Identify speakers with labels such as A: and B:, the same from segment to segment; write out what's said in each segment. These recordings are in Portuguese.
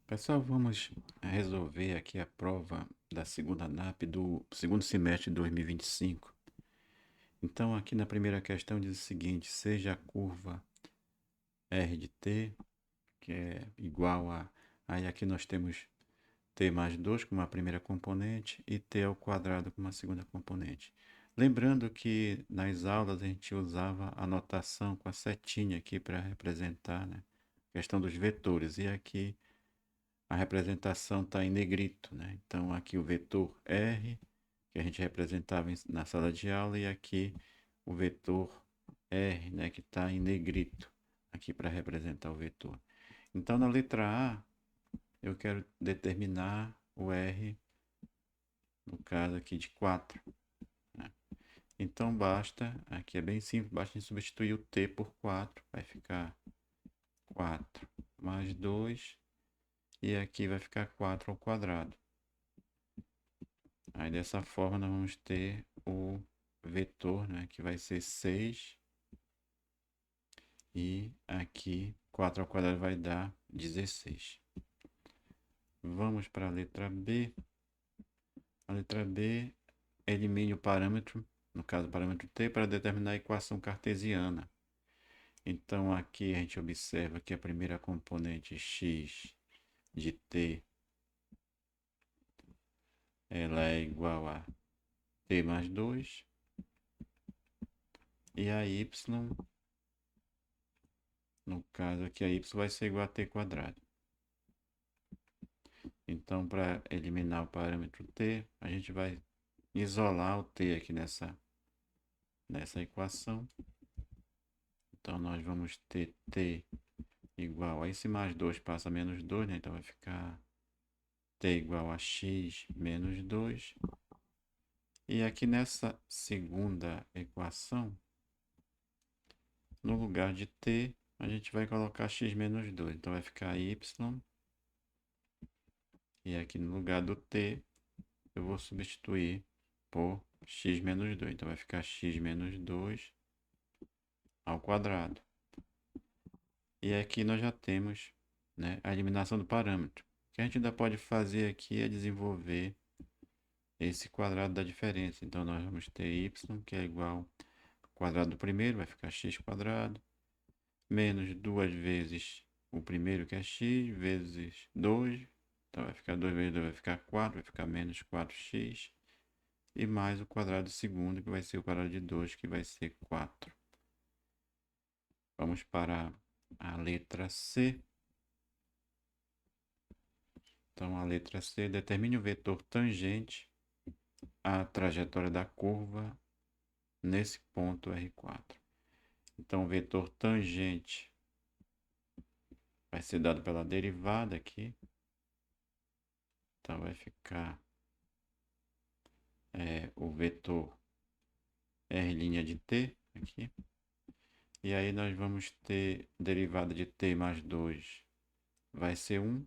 A: Pessoal, vamos resolver aqui a prova da segunda NAP do segundo semestre de 2025. Então, aqui na primeira questão diz o seguinte: seja a curva R de t, que é igual a. Aí aqui nós temos t mais 2 como a primeira componente e t ao quadrado como a segunda componente. Lembrando que nas aulas a gente usava a notação com a setinha aqui para representar, né, a questão dos vetores. E aqui a representação está em negrito, né? Então aqui o vetor R, que a gente representava na sala de aula, e aqui o vetor R, né, que está em negrito, aqui para representar o vetor. Então na letra A, eu quero determinar o R, no caso aqui de 4. Né? Então basta, aqui é bem simples, basta substituir o t por 4, vai ficar 4 mais 2, e aqui vai ficar 4 ao quadrado. Aí dessa forma nós vamos ter o vetor, né, que vai ser 6, e aqui 4 ao quadrado vai dar 16. Vamos para a letra B. A letra B elimine o parâmetro, no caso o parâmetro t, para determinar a equação cartesiana. Então aqui a gente observa que a primeira componente x de t ela é igual a t mais 2, e a y, no caso aqui a y vai ser igual a t quadrado. Então, para eliminar o parâmetro t, a gente vai isolar o t aqui nessa equação. Então, nós vamos ter t igual a esse mais 2 passa a menos 2, né? Então, vai ficar t igual a x menos 2. E aqui nessa segunda equação, no lugar de t, a gente vai colocar x menos 2. Então, vai ficar y. E aqui no lugar do t, eu vou substituir por x menos 2. Então, vai ficar x menos 2 ao quadrado. E aqui nós já temos, né, a eliminação do parâmetro. O que a gente ainda pode fazer aqui é desenvolver esse quadrado da diferença. Então, nós vamos ter y, que é igual ao quadrado do primeiro, vai ficar x quadrado, menos 2 vezes o primeiro, que é x, vezes 2. Então, vai ficar 2 vezes 2, vai ficar 4, vai ficar menos 4x. E mais o quadrado do segundo, que vai ser o quadrado de 2, que vai ser 4. Vamos para a letra C. Então, a letra C, determine o vetor tangente à trajetória da curva nesse ponto R4. Então, o vetor tangente vai ser dado pela derivada aqui. Então, vai ficar o vetor R' de t aqui. E aí nós vamos ter derivada de t mais 2 vai ser 1.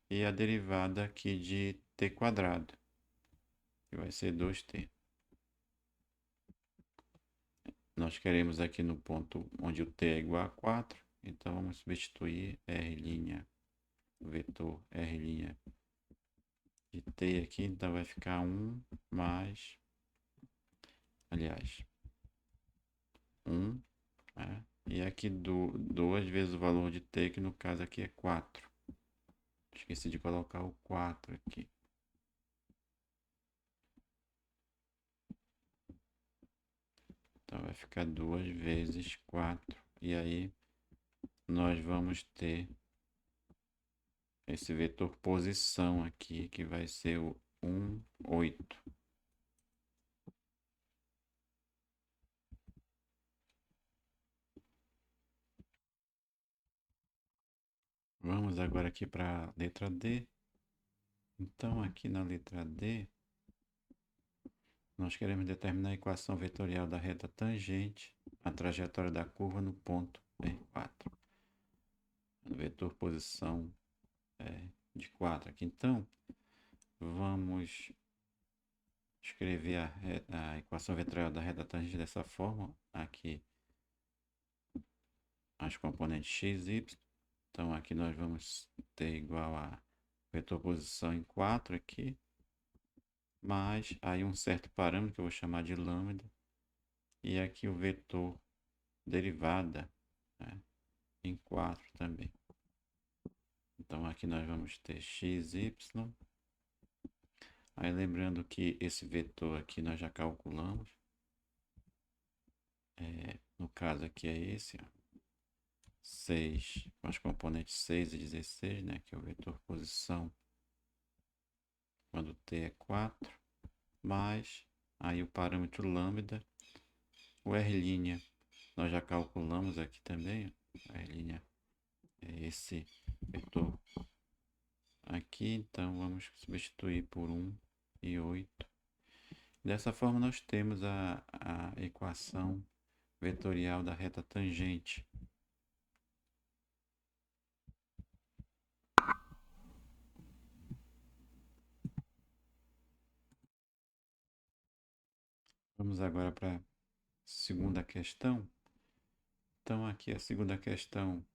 A: E a derivada aqui de t quadrado, que vai ser 2t. Nós queremos aqui no ponto onde o t é igual a 4, então vamos substituir R', o vetor R' de t aqui, então vai ficar 1 mais, aliás, 1, né? E aqui 2 vezes o valor de t, que no caso aqui é 4. Esqueci de colocar o 4 aqui. Então vai ficar 2 vezes 4. E aí nós vamos ter esse vetor posição aqui, que vai ser o 1, 8. Vamos agora aqui para a letra D. Então, aqui na letra D, nós queremos determinar a equação vetorial da reta tangente à trajetória da curva no ponto R4. O vetor posição de 4 aqui. Então, vamos escrever a equação vetorial da reta tangente dessa forma. Aqui, as componentes x, y. Então aqui nós vamos ter igual a vetor posição em 4 aqui, mais aí um certo parâmetro que eu vou chamar de lambda, e aqui o vetor derivada, né, em 4 também. Então aqui nós vamos ter x, y. Aí lembrando que esse vetor aqui nós já calculamos. No caso aqui é esse, ó, 6, com as componentes 6 e 16, né, que é o vetor posição quando t é 4, mais aí o parâmetro lambda, o r' nós já calculamos aqui também, ó, r' é esse vetor aqui, então vamos substituir por 1 e 8. Dessa forma nós temos a equação vetorial da reta tangente. Vamos agora para a segunda questão. Então aqui a segunda questão,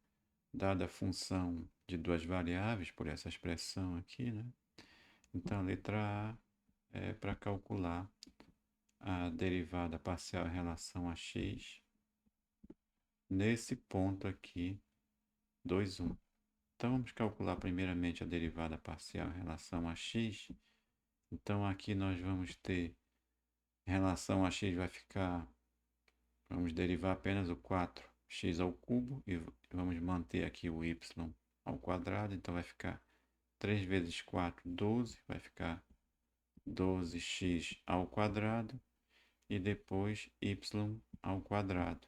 A: dada a função de duas variáveis, por essa expressão aqui, né? Então a letra A é para calcular a derivada parcial em relação a x nesse ponto aqui, 2, 1. Então vamos calcular primeiramente a derivada parcial em relação a x. Então aqui nós vamos ter, em relação a x vai ficar, vamos derivar apenas o 4x ao cubo e vamos manter aqui o y ao quadrado, então vai ficar 3 vezes 4, 12, vai ficar 12x ao quadrado e depois y ao quadrado.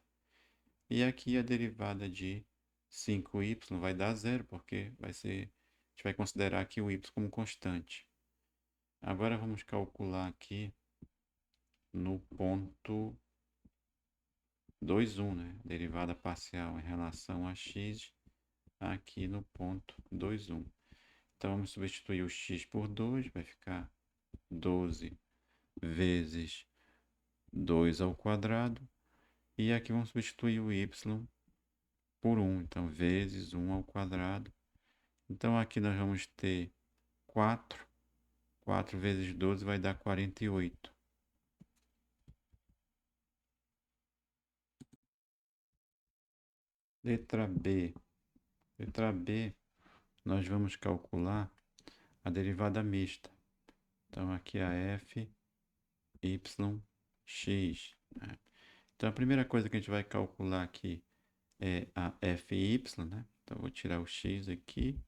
A: E aqui a derivada de 5y vai dar zero, porque a gente vai considerar aqui o y como constante. Agora vamos calcular aqui no ponto 2, 1, né? Derivada parcial em relação a x aqui no ponto 2, 1. Então vamos substituir o x por 2, vai ficar 12 vezes 2 ao quadrado. E aqui vamos substituir o y por 1, então vezes 1 ao quadrado. Então aqui nós vamos ter 4. 4 vezes 12 vai dar 48. Letra B. Letra B, nós vamos calcular a derivada mista. Então aqui a f, y, x, né? Então a primeira coisa que a gente vai calcular aqui é a fy, né? Então vou tirar o x aqui.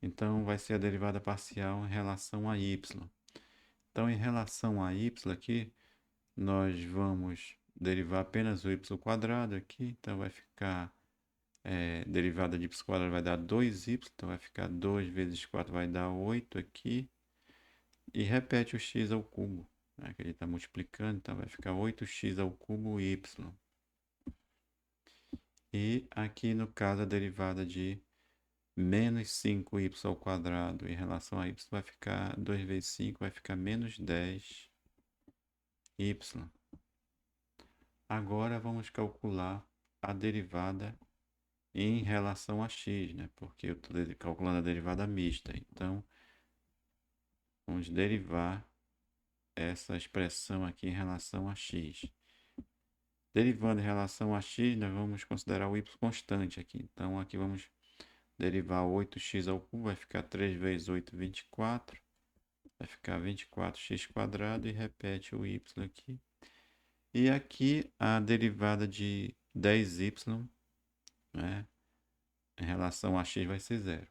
A: Então vai ser a derivada parcial em relação a y. Então em relação a y aqui, nós vamos derivar apenas o y quadrado aqui. Então vai ficar, derivada de y quadrado vai dar 2y. Então vai ficar 2 vezes 4 vai dar 8 aqui. E repete o x ao cubo, né, que ele está multiplicando. Então vai ficar 8x ao cubo y. E aqui no caso a derivada de menos 5y ao quadrado em relação a y vai ficar 2 vezes 5 vai ficar menos 10y. Agora vamos calcular a derivada em relação a x, né? Porque eu estou calculando a derivada mista. Então vamos derivar essa expressão aqui em relação a x. Derivando em relação a x, nós vamos considerar o y constante aqui. Então aqui vamos derivar 8x ao cubo, vai ficar 3 vezes 8, 24. Vai ficar 24x quadrado e repete o y aqui. E aqui a derivada de 10y, né, em relação a x vai ser zero.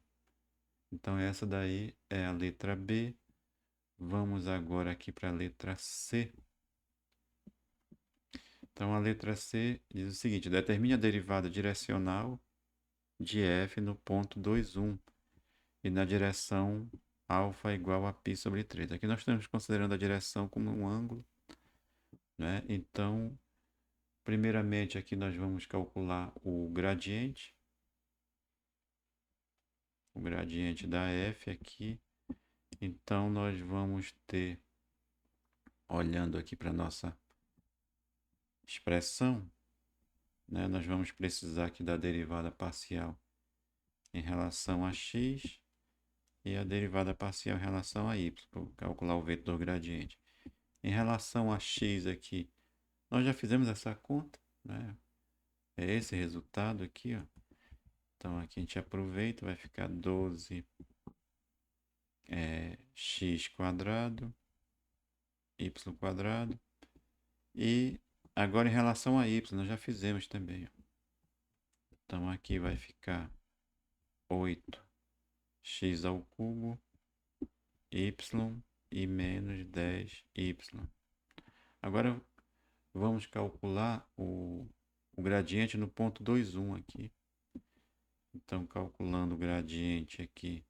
A: Então essa daí é a letra B. Vamos agora aqui para a letra C. Então a letra C diz o seguinte: determine a derivada direcional de f no ponto 2, 1 e na direção alfa igual a π sobre 3. Aqui nós estamos considerando a direção como um ângulo, né? Então, primeiramente aqui nós vamos calcular o gradiente da f aqui. Então nós vamos ter, olhando aqui para a nossa expressão, né, nós vamos precisar aqui da derivada parcial em relação a x e a derivada parcial em relação a y, para calcular o vetor gradiente. Em relação a x aqui, nós já fizemos essa conta, né? É esse resultado aqui, ó. Então aqui a gente aproveita, vai ficar 12 x quadrado, y quadrado. E agora em relação a y, nós já fizemos também, ó. Então aqui vai ficar 8x ao cubo, y e menos 10y. Agora vamos calcular o gradiente no ponto 2,1 aqui. Então, calculando o gradiente aqui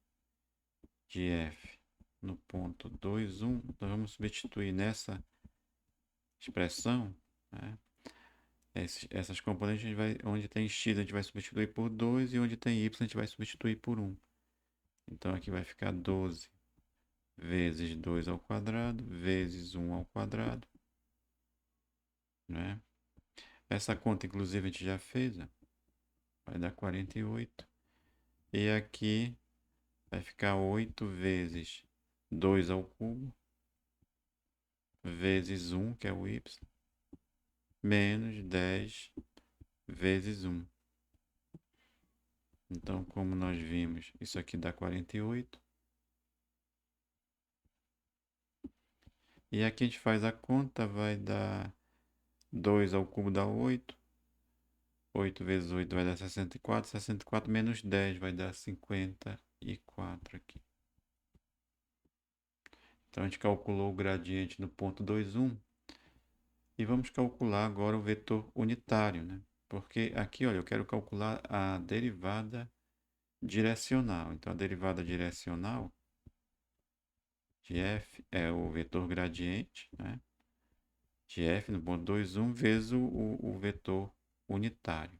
A: de f no ponto 2,1, nós vamos substituir nessa expressão, né? Essas componentes, onde tem x a gente vai substituir por 2 e onde tem y a gente vai substituir por 1. Então, aqui vai ficar 12 vezes 2 ao quadrado vezes 1 ao quadrado, né? Essa conta, inclusive, a gente já fez, ó. Vai dar 48. E aqui vai ficar 8 vezes 2 ao cubo, vezes 1, que é o y, menos 10 vezes 1. Então, como nós vimos, isso aqui dá 48. E aqui a gente faz a conta, vai dar 2 ao cubo dá 8. 8 vezes 8 vai dar 64. 64 menos 10 vai dar 54 aqui. Então, a gente calculou o gradiente no ponto 2,1. E vamos calcular agora o vetor unitário, né? Porque aqui, olha, eu quero calcular a derivada direcional. Então, a derivada direcional de f é o vetor gradiente, né, de f no ponto 2,1 vezes o vetor unitário.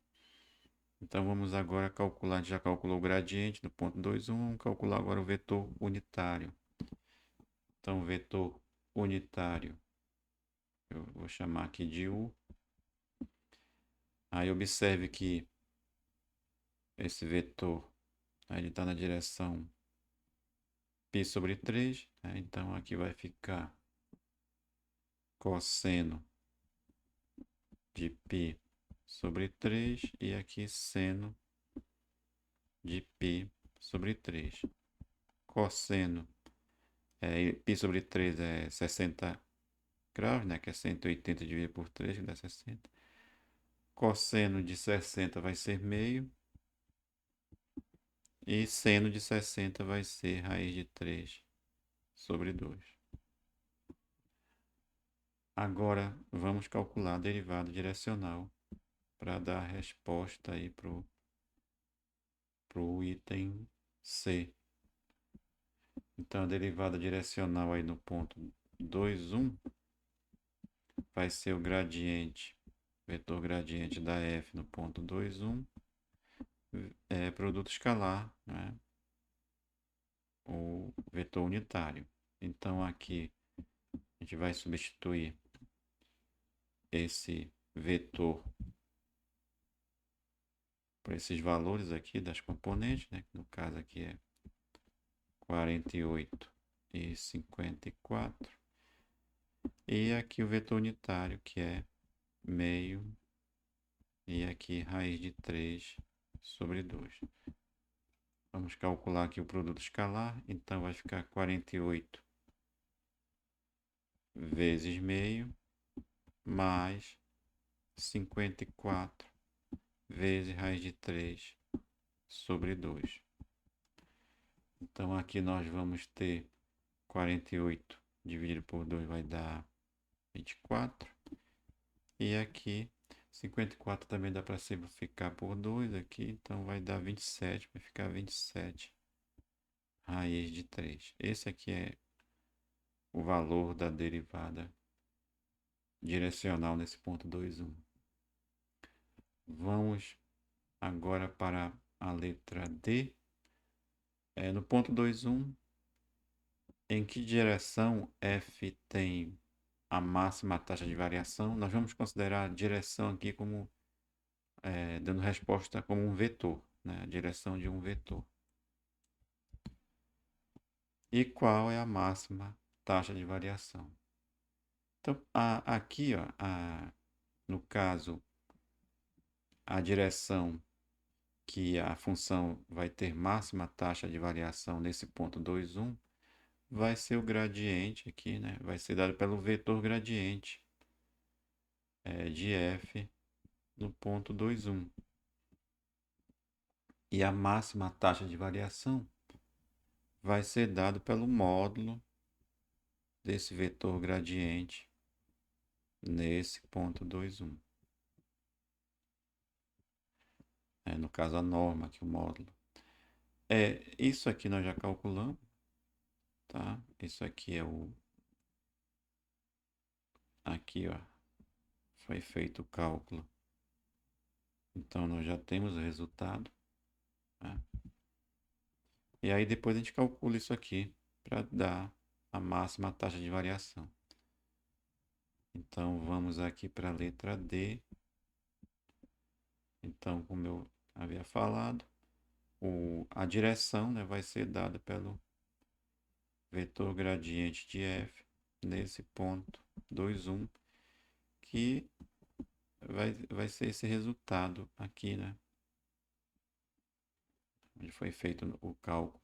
A: Então, vamos agora calcular, a gente já calculou o gradiente no ponto 2,1, vamos calcular agora o vetor unitário. Então, o vetor unitário, eu vou chamar aqui de u. Aí, observe que esse vetor, ele está na direção π sobre 3, né? Então, aqui vai ficar cosseno de π sobre 3 e aqui seno de π sobre 3. Cosseno, π sobre 3 é 60 graus, né? Que é 180 dividido por 3, que dá 60. Cosseno de 60 vai ser meio. E seno de 60 vai ser raiz de 3 sobre 2. Agora, vamos calcular a derivada direcional para dar a resposta aí para o item C. Então, a derivada direcional aí no ponto 2,1 vai ser o gradiente, vetor gradiente da f no ponto 2,1, produto escalar, né? O vetor unitário. Então, aqui a gente vai substituir esse vetor por esses valores aqui das componentes, né? No caso aqui é 48 e 54. E aqui o vetor unitário, que é meio, e aqui raiz de 3 sobre 2. Vamos calcular aqui o produto escalar, então vai ficar 48 vezes meio, mais 54 vezes raiz de 3 sobre 2. Então, aqui nós vamos ter 48 dividido por 2 vai dar 24. E aqui 54 também dá para simplificar por 2 aqui, então vai dar 27, vai ficar 27 raiz de 3. Esse aqui é o valor da derivada direcional nesse ponto 2,1. Vamos agora para a letra D. No ponto 2,1, em que direção f tem a máxima taxa de variação? Nós vamos considerar a direção aqui como dando resposta como um vetor, né? A direção de um vetor. E qual é a máxima taxa de variação? Então, aqui, ó, no caso, a direção que a função vai ter máxima taxa de variação nesse ponto 2, 1, vai ser o gradiente aqui, né? Vai ser dado pelo vetor gradiente de f no ponto 2, 1. E a máxima taxa de variação vai ser dado pelo módulo desse vetor gradiente nesse ponto 2, 1. No caso, a norma aqui, o módulo. Isso aqui nós já calculamos, tá? Isso aqui é o... Aqui, ó, foi feito o cálculo. Então, nós já temos o resultado, tá? E aí, depois a gente calcula isso aqui para dar a máxima taxa de variação. Então, vamos aqui para a letra D. Então, como eu havia falado, a direção, né, vai ser dada pelo vetor gradiente de f nesse ponto 2, 1, que vai ser esse resultado aqui, né? Onde foi feito o cálculo.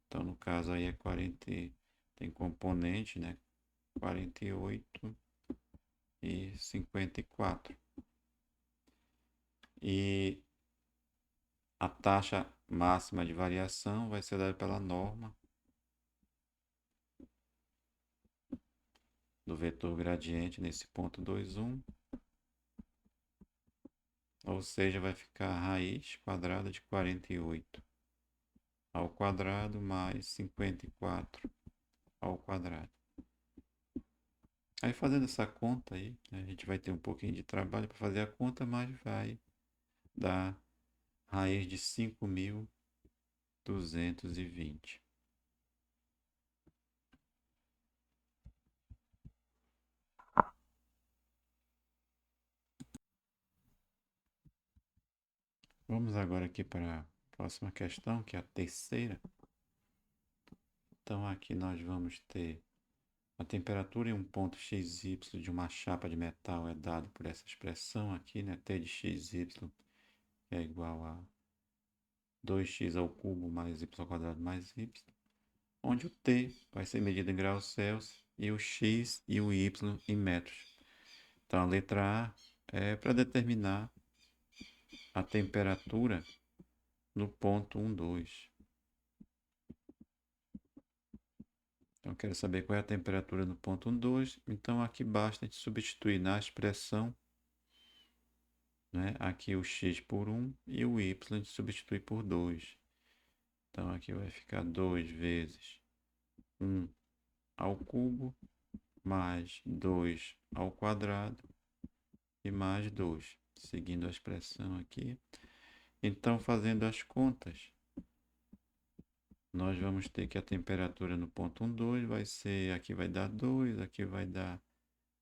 A: Então, no caso aí é 40, tem componente, né? 48 e 54. E a taxa máxima de variação vai ser dada pela norma do vetor gradiente nesse ponto 2, 1. Ou seja, vai ficar a raiz quadrada de 48 ao quadrado mais 54 ao quadrado. Aí fazendo essa conta aí, a gente vai ter um pouquinho de trabalho para fazer a conta, mas vai dar raiz de 5.220. Vamos agora aqui para a próxima questão, que é a terceira. Então aqui nós vamos ter a temperatura em um ponto XY de uma chapa de metal é dado por essa expressão aqui, né? T de XY é igual a 2x ao cubo mais y ao quadrado mais y, onde o T vai ser medido em graus Celsius e o x e o y em metros. Então a letra A é para determinar a temperatura no ponto 1, 2. Então eu quero saber qual é a temperatura no ponto 1, 2. Então aqui basta a gente substituir na expressão, né? Aqui o x por 1 e o y a gente substitui por 2. Então aqui vai ficar 2 vezes 1 ao cubo mais 2 ao quadrado e mais 2, seguindo a expressão aqui. Então, fazendo as contas, nós vamos ter que a temperatura no ponto 1, 2 vai ser, aqui vai dar 2, aqui vai dar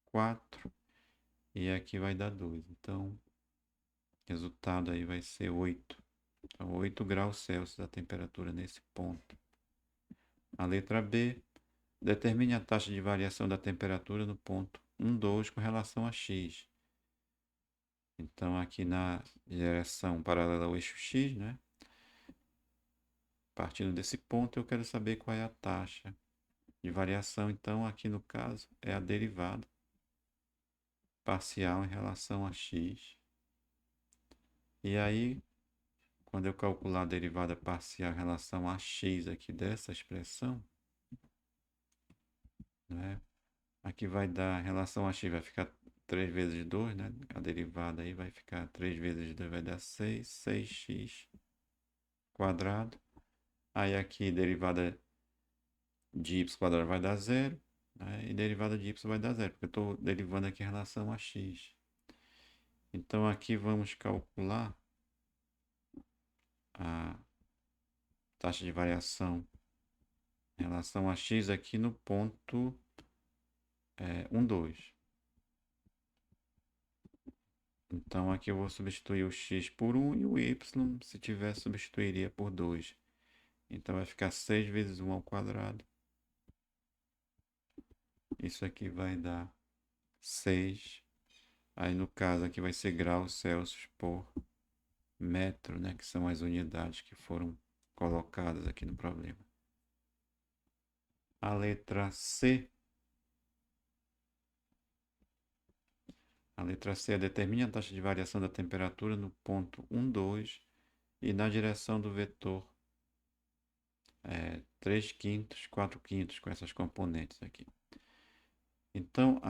A: 4 e aqui vai dar 2. Então, o resultado aí vai ser 8. Então, 8 graus Celsius a temperatura nesse ponto. A letra B, determine a taxa de variação da temperatura no ponto 1, 2 com relação a x. Então, aqui na direção paralela ao eixo x, né? Partindo desse ponto, eu quero saber qual é a taxa de variação. Então, aqui no caso, é a derivada parcial em relação a x. E aí, quando eu calcular a derivada parcial em relação a x aqui dessa expressão, né? Aqui vai dar, em relação a x, vai ficar 3 vezes 2, né? A derivada aí vai ficar 3 vezes 2 vai dar 6, 6x quadrado. Aí aqui, derivada de y quadrado vai dar 0, né? E derivada de y vai dar 0, porque eu estou derivando aqui em relação a x. Então, aqui vamos calcular a taxa de variação em relação a x aqui no ponto 1, 2. Então aqui eu vou substituir o x por 1 e o y, se tivesse, substituiria por 2. Então vai ficar 6 vezes 1 ao quadrado. Isso aqui vai dar 6. Aí no caso aqui vai ser graus Celsius por metro, né? Que são as unidades que foram colocadas aqui no problema. A letra C. A letra C determine a taxa de variação da temperatura no ponto 1, 2 e na direção do vetor 3 quintos, 4 quintos, com essas componentes aqui. Então,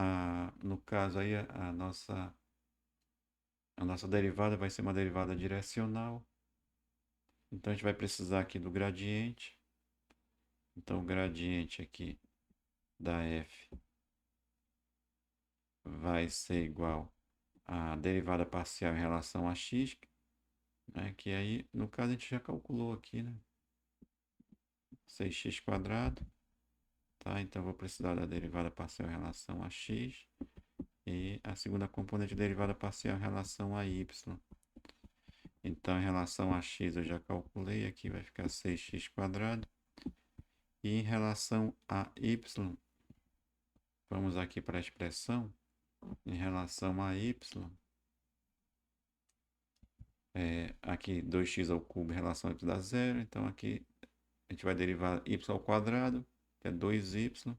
A: no caso aí, a nossa derivada vai ser uma derivada direcional. Então, a gente vai precisar aqui do gradiente. Então, o gradiente aqui da f vai ser igual à derivada parcial em relação a x, né? Que aí, no caso, a gente já calculou aqui, né? 6x quadrado. Tá? Então, vou precisar da derivada parcial em relação a x. E a segunda componente derivada parcial em relação a y. Então, em relação a x eu já calculei, aqui vai ficar 6x quadrado. E em relação a y, vamos aqui para a expressão. Em relação a y, aqui 2x ao cubo em relação a y dá zero. Então, aqui a gente vai derivar y ao quadrado, que é 2y.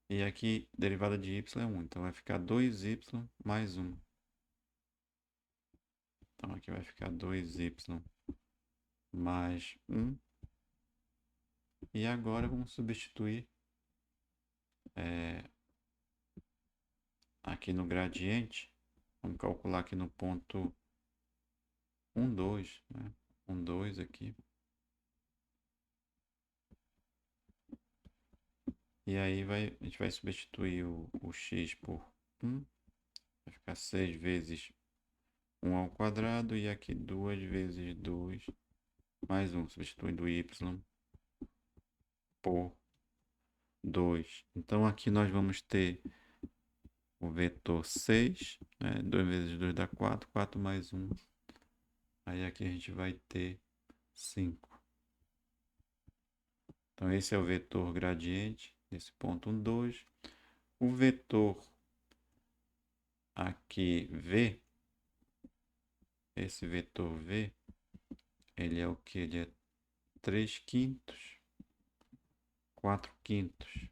A: E aqui, derivada de y é 1. Então, vai ficar 2y mais 1. Então, aqui vai ficar 2y mais 1. E agora vamos substituir aqui no gradiente. Vamos calcular aqui no ponto 1, 2. Né? 1, 2 aqui. E aí a gente vai substituir o x por 1. Vai ficar 6 vezes 1 ao quadrado. E aqui 2 vezes 2 mais 1. Substituindo o y por 2. Então aqui nós vamos ter o vetor 6, né? 2 vezes 2 dá 4, 4 mais 1. Aí aqui a gente vai ter 5. Então esse é o vetor gradiente desse ponto 1, 2. O vetor aqui V, esse vetor V, ele é o que? Ele é 3 quintos, 4 quintos.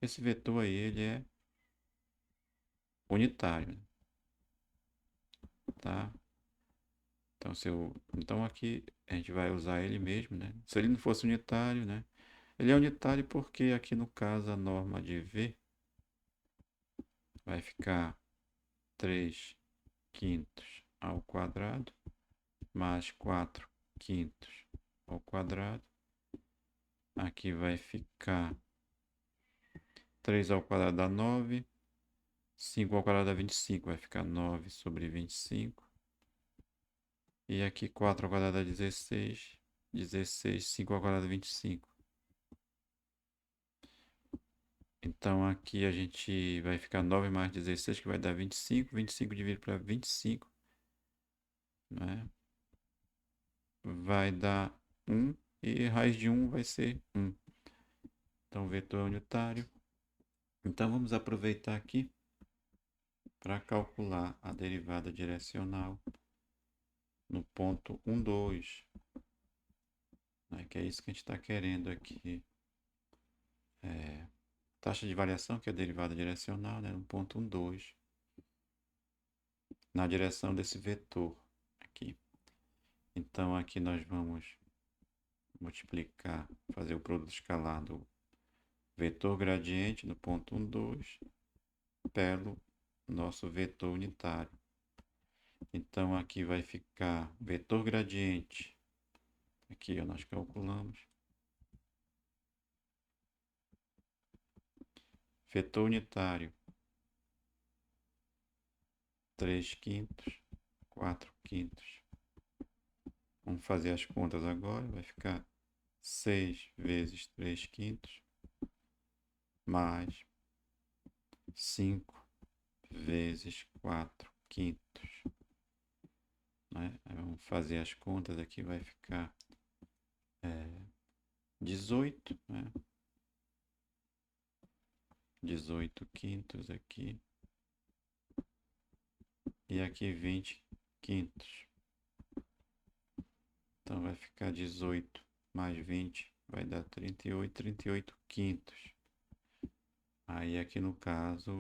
A: Esse vetor aí, ele é unitário, tá? Então aqui a gente vai usar ele mesmo, né? Se ele não fosse unitário, né? Ele é unitário porque aqui no caso a norma de V vai ficar 3 quintos ao quadrado mais 4 quintos ao quadrado. Aqui vai ficar 3 ao quadrado dá 9. 5 ao quadrado dá 25. Vai ficar 9 sobre 25. E aqui 4 ao quadrado dá 16. 16, 5 ao quadrado dá 25. Então aqui a gente vai ficar 9 mais 16, que vai dar 25. 25 dividido para 25, né? Vai dar 1. E raiz de 1 vai ser 1. Então o vetor é unitário. Então vamos aproveitar aqui para calcular a derivada direcional no ponto 1, 2. Né? Que é isso que a gente está querendo aqui. Taxa de variação, que é a derivada direcional, né? No ponto 1, 2. Na direção desse vetor aqui. Então aqui nós vamos multiplicar, fazer o produto escalar do vetor gradiente no ponto 1, 2 pelo nosso vetor unitário. Então aqui vai ficar vetor gradiente. Aqui ó, nós calculamos. Vetor unitário 3 quintos, 4 quintos. Vamos fazer as contas agora. Vai ficar 6 vezes 3 quintos mais 5 vezes 4 quintos. Né? Vamos fazer as contas aqui, vai ficar 18, né? 18 quintos aqui. E aqui 20 quintos. Então vai ficar 18 mais 20, vai dar 38 quintos. Aí aqui no caso,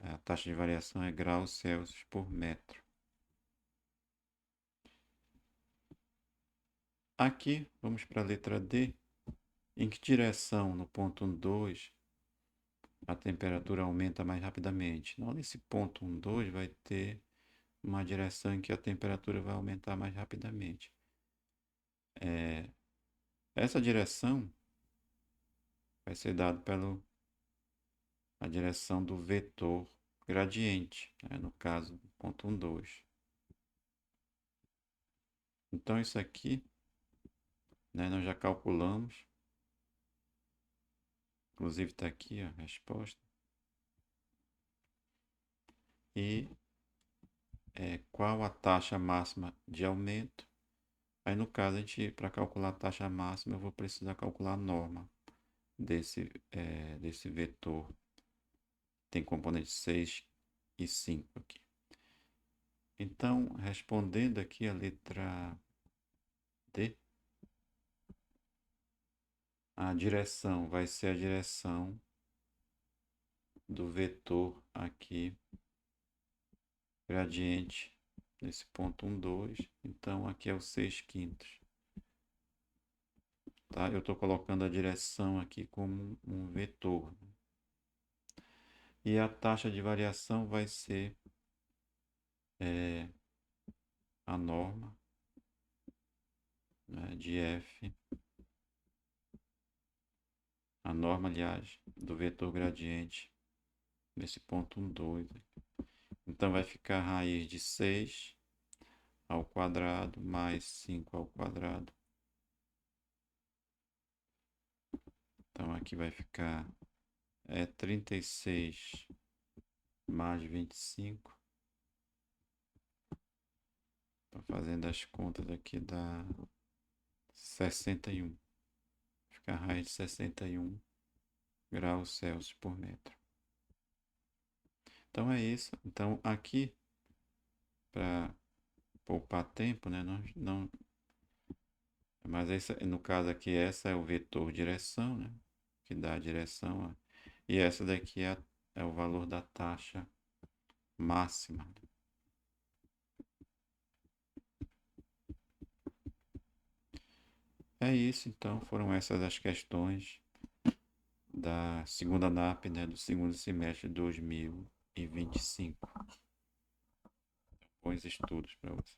A: a taxa de variação é graus Celsius por metro. Aqui, vamos para a letra D. Em que direção, no ponto 1,2, a temperatura aumenta mais rapidamente? Então, nesse ponto 1,2 vai ter uma direção em que a temperatura vai aumentar mais rapidamente. Essa direção vai ser dada pela direção do vetor gradiente, né? No caso, ponto 1,2. Então, isso aqui, né, nós já calculamos. Inclusive está aqui a resposta. E qual a taxa máxima de aumento? Aí no caso, para calcular a taxa máxima, eu vou precisar calcular a norma desse vetor. Tem componentes 6 e 5 aqui. Então, respondendo aqui a letra D, a direção vai ser a direção do vetor aqui, gradiente, nesse ponto 1,2. Então, aqui é o 6 quintos. Tá? Eu estou colocando a direção aqui como um vetor. E a taxa de variação vai ser a norma, né, de F. A norma, aliás, do vetor gradiente nesse ponto 1,2. Então vai ficar a raiz de 6 ao quadrado mais 5 ao quadrado. Então aqui vai ficar 36 mais 25. Estou fazendo as contas aqui, dá 61. Fica a raiz de 61 graus Celsius por metro. Então é isso. Então aqui, para poupar tempo, né? Mas no caso aqui, essa é o vetor direção, né? Que dá a direção. E essa daqui é o valor da taxa máxima. É isso, então. Foram essas as questões da segunda NAP, né? Do segundo semestre de 2025. Bons estudos para você.